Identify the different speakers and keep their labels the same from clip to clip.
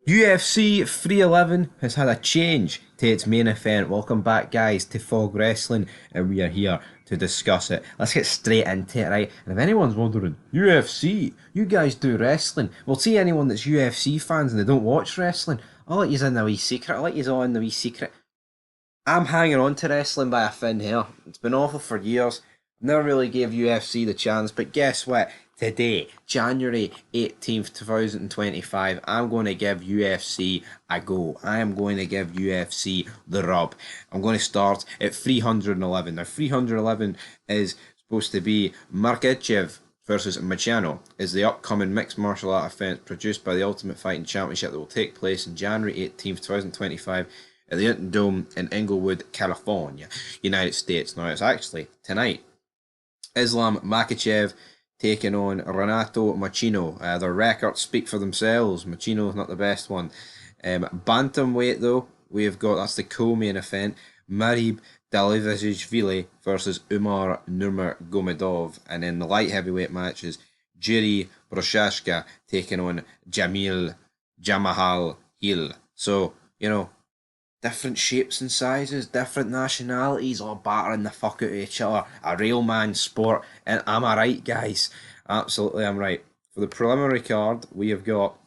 Speaker 1: UFC 311 has had a change to its main event. Welcome back, guys, to Fog Wrestling, and we are here to discuss it. Let's get straight into it, right? And if anyone's wondering, UFC, you guys do wrestling? Well, see anyone that's UFC fans and they don't watch wrestling, I'll let you in the wee secret. I'll let you all in the wee secret. I'm hanging on to wrestling by a thin hair. It's been awful for years. Never really gave UFC the chance, but guess what? Today, January 18th, 2025, I'm going to give UFC a go. I am going to give UFC the rub. I'm going to start at 311. Now, 311 is supposed to be Markachev versus Machano, is the upcoming mixed martial art event produced by the Ultimate Fighting Championship that will take place on January 18th, 2025 at the Hilton Dome in Inglewood, California, United States. Now, it's actually tonight. Islam Makhachev taking on Renato Machino. Their records speak for themselves. Machino's not the best one. Bantamweight, though, we've got, that's the co-main event, Marib Dvalishvili versus Umar Nurmagomedov. And in the light heavyweight matches, Jiri Prochazka taking on Jamahal Hill. So, different shapes and sizes, different nationalities, all battering the fuck out of each other. A real man sport. And am I right, guys? Absolutely, I'm right. For the preliminary card, we have got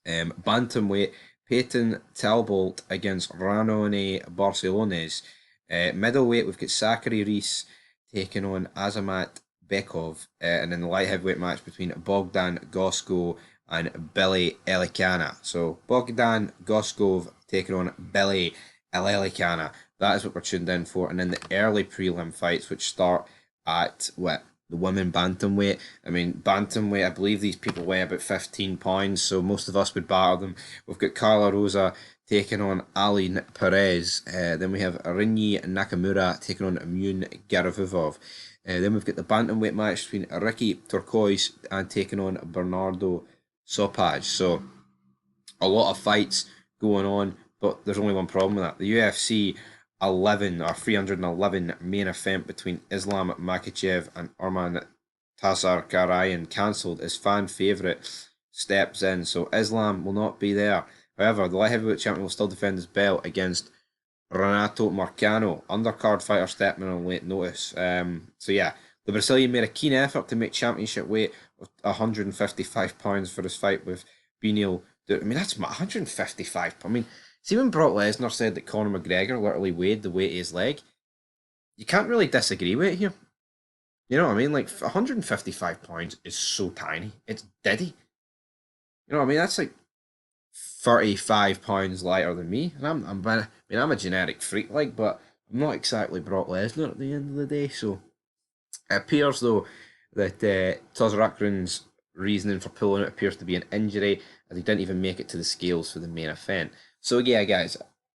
Speaker 1: Bantamweight, Peyton Talbolt against Ranone Barcelones. Middleweight, we've got Zachary Reese taking on Azamat Bekov. And in the light heavyweight match between Bogdan Gosko and Billy Elikana. So Bogdan Goskov taking on Billy Elikana. That is what we're tuned in for. And then the early prelim fights, which start at the women bantamweight. I mean, bantamweight, I believe these people weigh about 15 pounds, so most of us would batter them. We've got Carla Rosa taking on Aline Perez. Then we have Rinyi Nakamura taking on Immune Garavivov. Then we've got the bantamweight match between Ricky Turcois and taking on Bernardo Sopaj. So a lot of fights going on, but there's only one problem with that. The UFC 11 or 311 main event between Islam Makhachev and Arman Tazarkarayan cancelled as fan favourite steps in. So Islam will not be there. However, the light heavyweight champion will still defend his belt against Renato Marcano. Undercard fighter stepping in on late notice. So yeah, the Brazilian made a keen effort to make championship weight of £155 for his fight with Beneil. I mean, that's 155. I mean, see when Brock Lesnar said that Conor McGregor literally weighed the weight of his leg, you can't really disagree with it here. You know what I mean? Like, 155 pounds is so tiny. It's diddy. You know what I mean? That's like 35 pounds lighter than me. And I'm a genetic freak, like, but I'm not exactly Brock Lesnar at the end of the day. So it appears though that Tazarkran's reasoning for pulling it appears to be an injury, as he didn't even make it to the scales for the main event. So yeah, guys,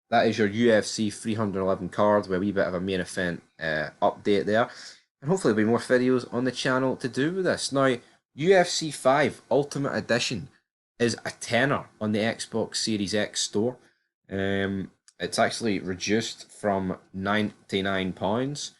Speaker 1: that is your UFC 311 card with a wee bit of a main event update there. And hopefully there'll be more videos on the channel to do with this. Now, UFC 5 Ultimate Edition is a tenner on the Xbox Series X store. It's actually reduced from £99.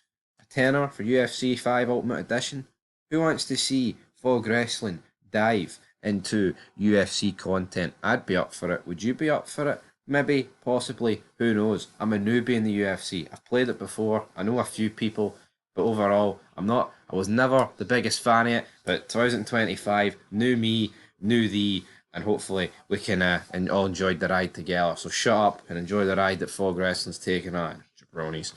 Speaker 1: A tenner for UFC 5 Ultimate Edition. Who wants to see Fog Wrestling dive into UFC content? I'd be up for it. Would you be up for it? Maybe, possibly, who knows? I'm a newbie in the UFC. I've played it before. I know a few people, but overall, I was never the biggest fan of it. But 2025, new me, new thee, and hopefully we can all enjoy the ride together. So shut up and enjoy the ride that Fog Wrestling's taking on, jabronis.